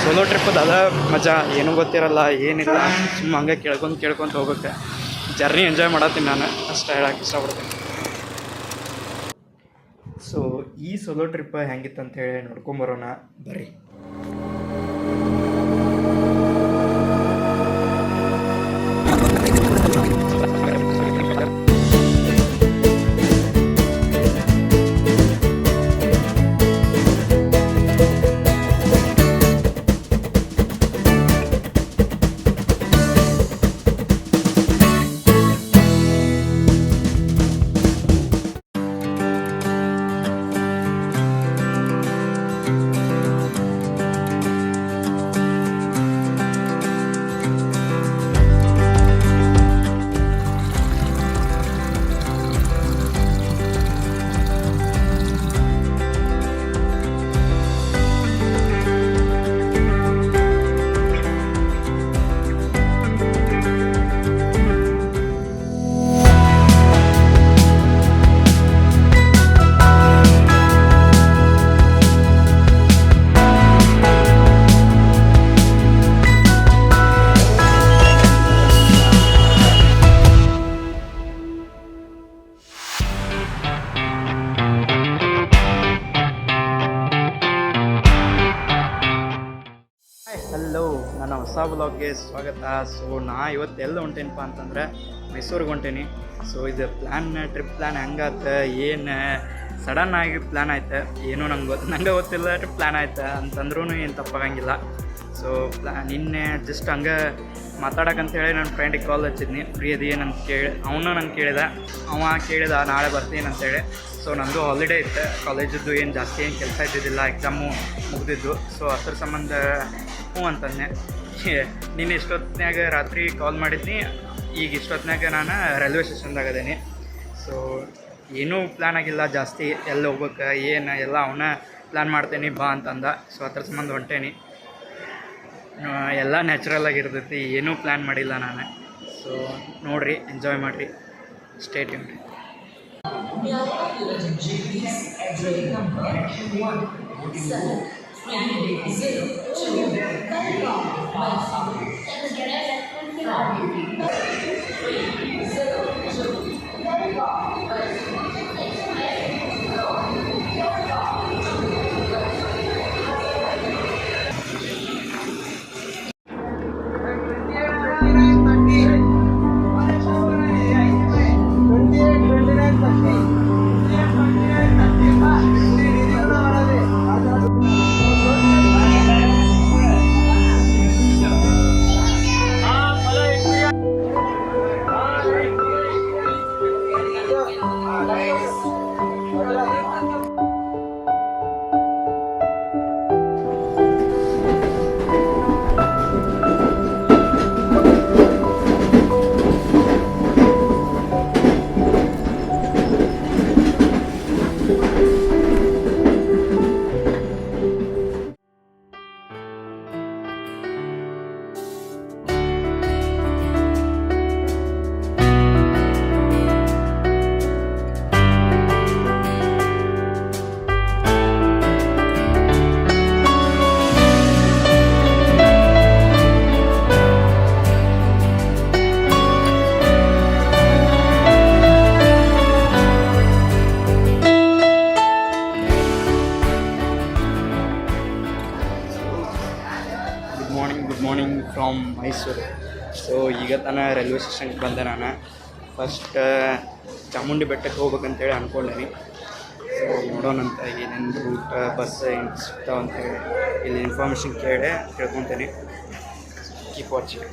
Solo ಟ್ರಿಪ್ಪದು ಅದ ಮಜಾ, ಏನೂ ಗೊತ್ತಿರಲ್ಲ ಏನಿಲ್ಲ, ಸುಮ್ಮ ಹಂಗೆ ಕೇಳ್ಕೊಂತ ಹೋಗುತ್ತೆ. ಜರ್ನಿ ಎಂಜಾಯ್ ಮಾಡತ್ತೀನಿ ನಾನು, ಅಷ್ಟು ಹೇಳಕ್ಕೆ ಇಷ್ಟಪಡ್ತೀನಿ. ಸೊ ಈ ಸೋಲೋ ಟ್ರಿಪ್ ಹೆಂಗಿತ್ತು ಅಂತೇಳಿ ನೋಡ್ಕೊಂಬರೋಣ ಬರ್ರಿ. ಹಲೋ, ನನ್ನ ಹೊಸ ಬ್ಲಾಗ್ಗೆ ಸ್ವಾಗತ. ಸೊ ನಾ ಇವತ್ತು ಎಲ್ಲಿ ಹೊಂಟೇನಪ್ಪ ಅಂತಂದರೆ ಮೈಸೂರಿಗೆ ಹೊಂಟೇನಿ. ಸೊ ಇದು ಟ್ರಿಪ್ ಪ್ಲ್ಯಾನ್ ಹೆಂಗಾತ, ಏನು ಸಡನ್ ಆಗಿ ಪ್ಲ್ಯಾನ್ ಆಯ್ತು, ಏನೂ ನಂಗೆ ಗೊತ್ತಿಲ್ಲ ಟ್ರಿಪ್ ಪ್ಲ್ಯಾನ್ ಆಯ್ತು ಅಂತಂದ್ರೂ ಏನು ತಪ್ಪಾಗಂಗಿಲ್ಲ. ಸೊ ನಿನ್ನೆ ಜಸ್ಟ್ ಹಂಗೆ ಮಾತಾಡೋಕ್ಕಂತೇಳಿ ನನ್ನ ಫ್ರೆಂಡಿಗೆ ಕಾಲ್ ಹಚ್ಚಿದ್ನಿ, ಫ್ರೀ ಅದೇನಂತ ಅವನು ನಂಗೆ ಕೇಳಿದ ನಾಳೆ ಬರ್ತೀನಿ ಅಂತೇಳಿ. ಸೊ ನಂದು ಹಾಲಿಡೇ ಇತ್ತು, ಕಾಲೇಜದ್ದು ಏನು ಜಾಸ್ತಿ ಏನು ಕೆಲಸ ಇದ್ದಿದ್ದಿಲ್ಲ, ಎಕ್ಸಾಮು ಮುಗಿದಿದ್ದು. ಸೊ ಅದ್ರ ಸಂಬಂಧ ಹ್ಞೂ ಅಂತಂದೆ. ನಿನ್ನೆ ಇಷ್ಟೊತ್ತಿನಾಗ ರಾತ್ರಿ ಕಾಲ್ ಮಾಡಿದ್ನಿ, ಈಗ ಇಷ್ಟೊತ್ತಿನಾಗ ನಾನು ರೈಲ್ವೆ ಸ್ಟೇಷನ್ದಾಗ ಅದೇನಿ. ಸೊ ಏನೂ ಪ್ಲ್ಯಾನ್ ಆಗಿಲ್ಲ ಜಾಸ್ತಿ, ಎಲ್ಲಿ ಹೋಗ್ಬೇಕು ಏನು ಎಲ್ಲ ಅವನ್ನ ಪ್ಲ್ಯಾನ್ ಮಾಡ್ತೇನೆ ಬಾ ಅಂತಂದ. ಸೊ ಅದ್ರ ಸಂಬಂಧ ಹೊಂಟೇನಿ. ಎಲ್ಲ ನ್ಯಾಚುರಲ್ ಆಗಿರ್ತೈತಿ, ಏನೂ ಪ್ಲ್ಯಾನ್ ಮಾಡಿಲ್ಲ ನಾನು. ಸೊ ನೋಡಿರಿ, ಎಂಜಾಯ್ ಮಾಡಿರಿ, stay tuned. Good morning from Mysuru. So ಈಗ ತಾನೇ ರೈಲ್ವೆ ಸ್ಟೇಷನ್ಗೆ ಬಂದೆ. ನಾನು ಫಸ್ಟ್ ಚಾಮುಂಡಿ ಬೆಟ್ಟಕ್ಕೆ ಹೋಗ್ಬೇಕಂತೇಳಿ ಅಂದ್ಕೊಂಡೇನಿ. ಸೊ ನೋಡೋಣಂತ ಏನೇನು ರೂಟ್ ಬಸ್ ಏನು ಸಿಗ್ತಾವ ಅಂತೇಳಿ ಇಲ್ಲಿ ಇನ್ಫಾರ್ಮೇಷನ್ ಕೇಳ್ಕೊತೀನಿ. Keep watching.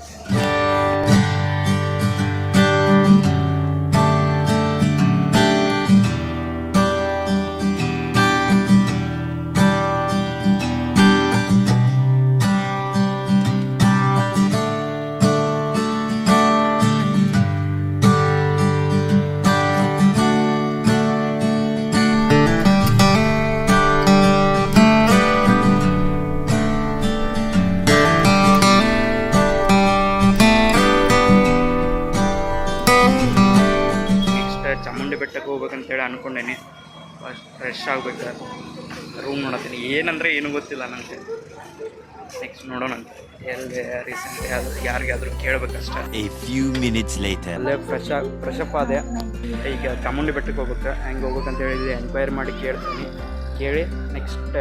ಚಾಮುಂಡಿ ಬೆಟ್ಟಕ್ಕೆ ಹೋಗ್ಬೇಕಂತೇಳಿ ಅಂದ್ಕೊಂಡೇನಿ. ಫಸ್ಟ್ ಫ್ರೆಶ್ ಆಗಬೇಕು, ರೂಮ್ ನೋಡತ್ತೀನಿ. ಏನಂದರೆ ಏನೂ ಗೊತ್ತಿಲ್ಲ ನನಗೆ. ನೆಕ್ಸ್ಟ್ ನೋಡೋಣ ಅಂತ ಎಲ್ಲಿ ರೀಸೆಂಟ್ಲಿ ಯಾರಿಗಾದ್ರೂ ಕೇಳಬೇಕಷ್ಟೆ. A few minutes later. ಅಲ್ಲೇ ಫ್ರೆಶ್ ಅಪ್ ಆದೆ. ಈಗ ಚಾಮುಂಡಿ ಬೆಟ್ಟಕ್ಕೆ ಹೋಗ್ಬೇಕು. ಹೆಂಗೆ ಹೋಗ್ಬೇಕಂತ ಹೇಳಿ ಎನ್ಕ್ವೈರಿ ಮಾಡಿ ಕೇಳ್ತೀನಿ. ಕೇಳಿ ನೆಕ್ಸ್ಟ್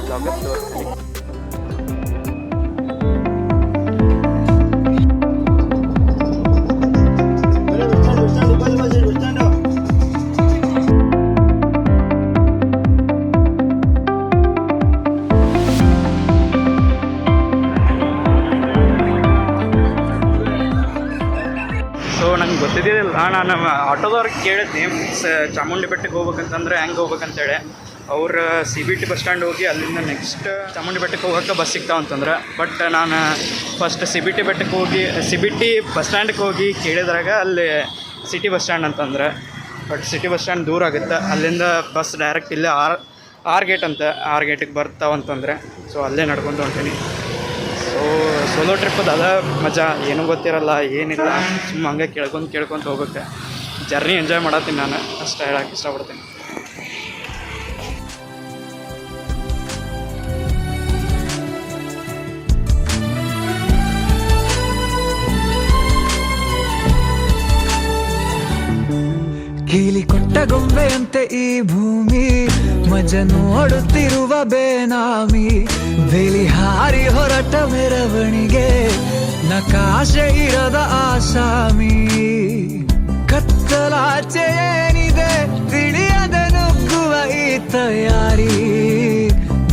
ಬ್ಲಾಗಲ್ಲಿ ತೋರಿಸ್ತೀನಿ. ನಂಗೆ ಗೊತ್ತಿದ್ದಿಲ್ಲ, ನಾನು ಆಟೋದವ್ರಿಗೆ ಕೇಳಿದ್ನಿ ಚಾಮುಂಡಿ ಬೆಟ್ಟಕ್ಕೆ ಹೋಗ್ಬೇಕಂತಂದ್ರೆ ಹೆಂಗೆ ಹೋಗ್ಬೇಕಂತೇಳಿ. ಅವ್ರು CBT ಬಸ್ ಸ್ಟ್ಯಾಂಡ್ ಹೋಗಿ ಅಲ್ಲಿಂದ ನೆಕ್ಸ್ಟ್ ಚಾಮುಂಡಿ ಬೆಟ್ಟಕ್ಕೆ ಹೋಗೋಕ್ಕೆ ಬಸ್ ಸಿಗ್ತಾವಂತಂದ್ರೆ. ಬಟ್ ನಾನು ಫಸ್ಟ್ CBT ಬೆಟ್ಟಕ್ಕೆ ಹೋಗಿ CBT ಬಸ್ ಸ್ಟ್ಯಾಂಡ್ಗೆ ಹೋಗಿ ಕೇಳಿದ್ರಾಗ ಅಲ್ಲಿ ಸಿಟಿ ಬಸ್ ಸ್ಟ್ಯಾಂಡ್ ಅಂತಂದ್ರೆ. ಬಟ್ ಸಿಟಿ ಬಸ್ ಸ್ಟ್ಯಾಂಡ್ ದೂರ ಆಗುತ್ತೆ. ಅಲ್ಲಿಂದ ಬಸ್ ಡೈರೆಕ್ಟ್ ಇಲ್ಲೇ ಆರ್ ಗೇಟ್ ಅಂತ, ಆರ್ ಗೇಟಿಗೆ ಬರ್ತಾವಂತಂದರೆ. ಸೊ ಅಲ್ಲೇ ನಡ್ಕೊತ ಹೊಂಟೀನಿ. ಸೋಲೋ ಟ್ರಿಪ್ಪದು ಅದ ಮಜಾ, ಏನೂ ಗೊತ್ತಿರಲ್ಲ ಏನಿಲ್ಲ, ಸುಮ್ಮ ಹಂಗೆ ಕೇಳ್ಕೊತ ಹೋಗುತ್ತೆ. ಜರ್ನಿ ಎಂಜಾಯ್ ಮಾಡತ್ತೀನಿ ನಾನು, ಅಷ್ಟು ಹೇಳಕ್ಕೆ ಇಷ್ಟಪಡ್ತೀನಿ. ಕೀಲಿ ಕೊಟ್ಟ ಗೊಂಬೆಯಂತೆ ಈ ಭೂಮಿ, ಮಜ ನೋಡುತ್ತಿರುವ ಬೇನಾಮಿ, ಬೇಲಿ ಹಾರಿ ಹೊರಟ ಮೆರವಣಿಗೆ, ನಕಾಶೆ ಇರದ ಆಸಾಮಿ. ಕತ್ತಲಾಚೆ ಏನಿದೆ ತಿಳಿಯದೆ ನುಗ್ಗುವ ಈ ತಯಾರಿ,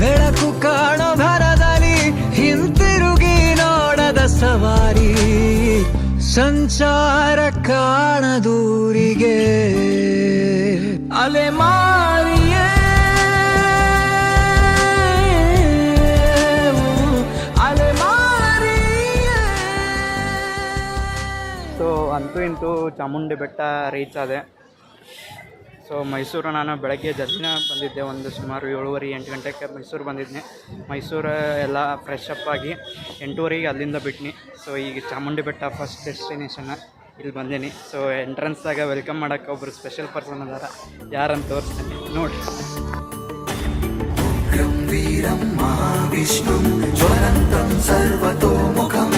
ಬೆಳಕು ಕಾಣೋ ಭರದಲ್ಲಿ ಹಿಂತಿರುಗಿ ನೋಡದ ಸವಾರಿ, ಸಂಚಾರ ಕಾಣದೂರಿಗೆ ಅಲೆಮಾರಿಯೇ ಅಲೆಮಾರಿಯೇ. ಸೊ ಅಂತೂ ಇಂತೂ ಚಾಮುಂಡಿ ಬೆಟ್ಟ ರೀಚ್ ಆದೆ. ಸೊ ಮೈಸೂರು ನಾನು ಬೆಳಗ್ಗೆ ಜಲ್ದಿನ ಬಂದಿದ್ದೆ, ಒಂದು ಸುಮಾರು 7:30-8 ಗಂಟೆಗೆ ಮೈಸೂರು ಬಂದಿದ್ದೆ. ಮೈಸೂರು ಎಲ್ಲ ಫ್ರೆಶ್ ಅಪ್ ಆಗಿ 8:30ಗೆ ಅಲ್ಲಿಂದ ಬಿಟ್ನಿ. ಸೊ ಈಗ ಚಾಮುಂಡಿ ಬೆಟ್ಟ ಫಸ್ಟ್ ಡೆಸ್ಟಿನೇಷನ್ ಇಲ್ಲಿ ಬಂದೀನಿ. ಸೊ ಎಂಟ್ರೆನ್ಸ್ದಾಗ ವೆಲ್ಕಮ್ ಮಾಡೋಕ್ಕೆ ಒಬ್ಬರು ಸ್ಪೆಷಲ್ ಪರ್ಸನ್ ಅದಾರ, ಯಾರಂತ ತೋರಿಸ್ತೀನಿ ನೋಡಿ. ವೀರಂ ಮಹಾವಿಷ್ಣುಂ ಜ್ವಲಂತಂ ಸರ್ವತೋಮುಖಂ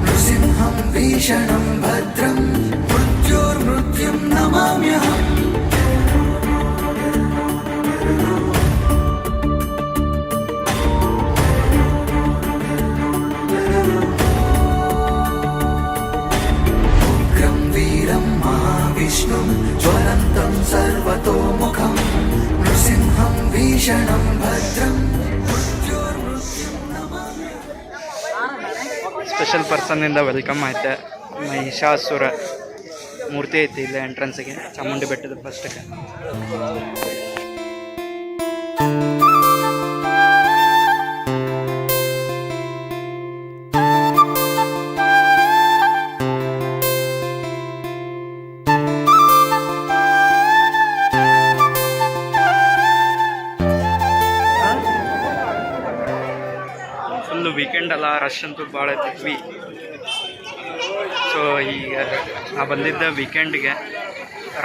ನೃಸಿಂಹಂ ಭೀಷಣಂ ಭದ್ರಂ ಮೃತ್ಯುರ್ಮೃತ್ಯುಂ ನಮಾಮ್ಯಹಂ. ವಿಷ್ಣುಂ ಜ್ವಲಂತಂ ಸರ್ವತೋಮುಖಂ ನೃಸಿಂಹಂ ಭೀಷಣಂ ಭದ್ರಂ ಮೃತ್ಯುರ್ಮೃತ್ಯುಂ ನಮಾಮ್ಯಹಂ. ಸ್ಪೆಷಲ್ ಪರ್ಸನ್ನಿಂದ ವೆಲ್ಕಮ್ ಐತೆ. ಮಹಿಷಾಸುರ ಮೂರ್ತಿ ಐತಿ ಇಲ್ಲೇ ಎಂಟ್ರೆನ್ಸಿಗೆ, ಚಾಮುಂಡಿ ಬೆಟ್ಟದ ಫಸ್ಟಿಗೆ. ಫುಲ್ಲು ವೀಕೆಂಡ್ ಅಲ್ಲ, ರಶ್ ಅಂತೂ ಭಾಳ ಐತಿ. ಸೊ ಈಗ ನಾ ಬಂದಿದ್ದ ವೀಕೆಂಡ್ಗೆ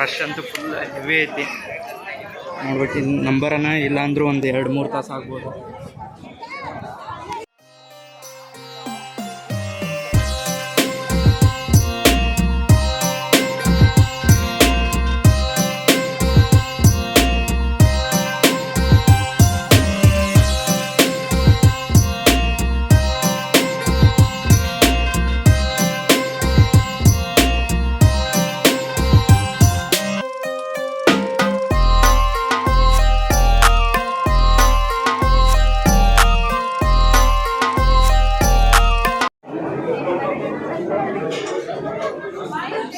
ರಶ್ ಅಂತೂ ಫುಲ್ ಹೆವಿ ಐತಿ. ನೋಡ್ಬೇಕು, ನಂಬರನ್ನ ಇಲ್ಲಾಂದ್ರೂ ಒಂದು 2-3 ತಾಸು ಆಗ್ಬೋದು.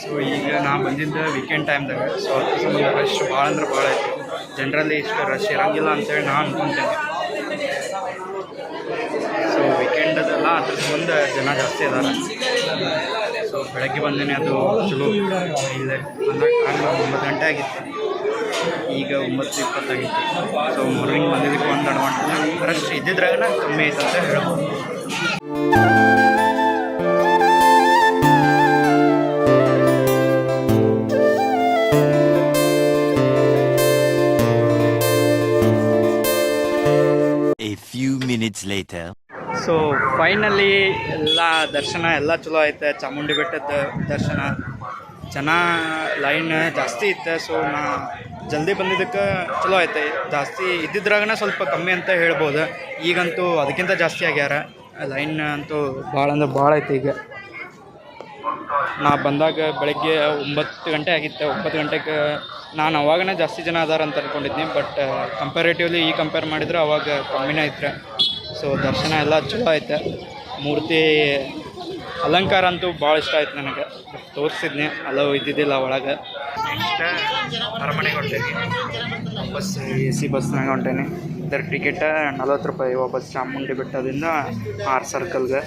ಸೊ ಈಗ ನಾ ಬಂದಿದ್ದ ವೀಕೆಂಡ್ ಟೈಮ್ದಾಗ. ಸೊ ಅದ್ರ ಸಂಬಂಧ ರಶ್ ಭಾಳ ಅಂದ್ರೆ ಭಾಳ ಐತಿ. ಜನರಲ್ಲಿ ಇಷ್ಟು ರಶ್ ಇರೋಂಗಿಲ್ಲ ಅಂತೇಳಿ ನಾನು ಅನ್ಕೊತೇನೆ. ಸೊ ವೀಕೆಂಡದೆಲ್ಲ ಅದ್ರ ಸಂಬಂಧ ಜನ ಜಾಸ್ತಿ ಇದ್ದಾರೆ. ಸೊ ಬೆಳಗ್ಗೆ ಬಂದೇನೆ, ಅದು ಚಲೋ ಇದೆ. ಬಂದಾಗ 9 ಗಂಟೆ ಆಗಿತ್ತು, ಈಗ 9:20 ಆಗಿತ್ತು. ಸೊ ಮಾರ್ನಿಂಗ್ ಬಂದಿದ್ದಕ್ಕೆ ಒಂದು ಅಡ್ವಾಂಟೇಜ್, ರಶ್ ಇದ್ದಿದ್ರಾಗ ಕಮ್ಮಿ ಐತೆ ಅಂತ ಹೇಳ್ಬೋದು. A few minutes later. So finally ಎಲ್ಲ ದರ್ಶನ ಎಲ್ಲ ಚಲೋ ಐತೆ. ಚಾಮುಂಡಿ ಬೆಟ್ಟದ ದರ್ಶನ ಜನ ಲೈನ್ ಜಾಸ್ತಿ ಇತ್ತು. ಸೊ ನಾ ಜಲ್ದಿ ಬಂದಿದ್ದಕ್ಕೆ ಚಲೋ ಐತೆ. ಜಾಸ್ತಿ ಇದ್ದಿದ್ರಾಗನ ಸ್ವಲ್ಪ ಕಮ್ಮಿ ಅಂತ ಹೇಳ್ಬೋದು. ಈಗಂತೂ ಅದಕ್ಕಿಂತ ಜಾಸ್ತಿ ಆಗ್ಯಾರ. ಲೈನ್ ಅಂತೂ ಭಾಳ ಅಂದ್ರೆ ಭಾಳ ಐತೆ. ಈಗ ನಾ ಬಂದಾಗ ಬೆಳಗ್ಗೆ 9 ಗಂಟೆ ಆಗಿತ್ತು. 9 ಗಂಟೆಗೆ ನಾನು ಅವಾಗನೇ ಜಾಸ್ತಿ ಜನ ಅದಾರ ಅಂತ ಅಂದ್ಕೊಂಡಿದ್ನಿ. ಬಟ್ ಕಂಪ್ಯಾರೇಟಿವ್ಲಿ ಈ ಕಂಪೇರ್ ಮಾಡಿದ್ರೆ ಅವಾಗ ಕಮ್ಮಿನೇ ಐತ್ರೆ. ಸೊ ದರ್ಶನ ಎಲ್ಲ ಚಲೋ ಐತೆ. ಮೂರ್ತಿ ಅಲಂಕಾರ ಅಂತೂ ಭಾಳ ಇಷ್ಟ ಆಯ್ತು ನನಗೆ. ತೋರಿಸಿದ್ನಿ, ಅಲೋ ಇದ್ದಿದ್ದಿಲ್ಲ ಒಳಗೆ. ನೆಕ್ಸ್ಟ್ ಅರಮನೆಗೆ ಹೊಂಟೇನಿ. Bus AC ಬಸ್ನಾಗ ಹೊಂಟೇನಿ. ಇದರ ಟಿಕೆಟ್ 40 ರೂಪಾಯಿ. ವಾಪಸ್ ಚಾಮುಂಡಿ ಬೆಟ್ಟದಿಂದ 6 ಸರ್ಕಲ್ಗೆ.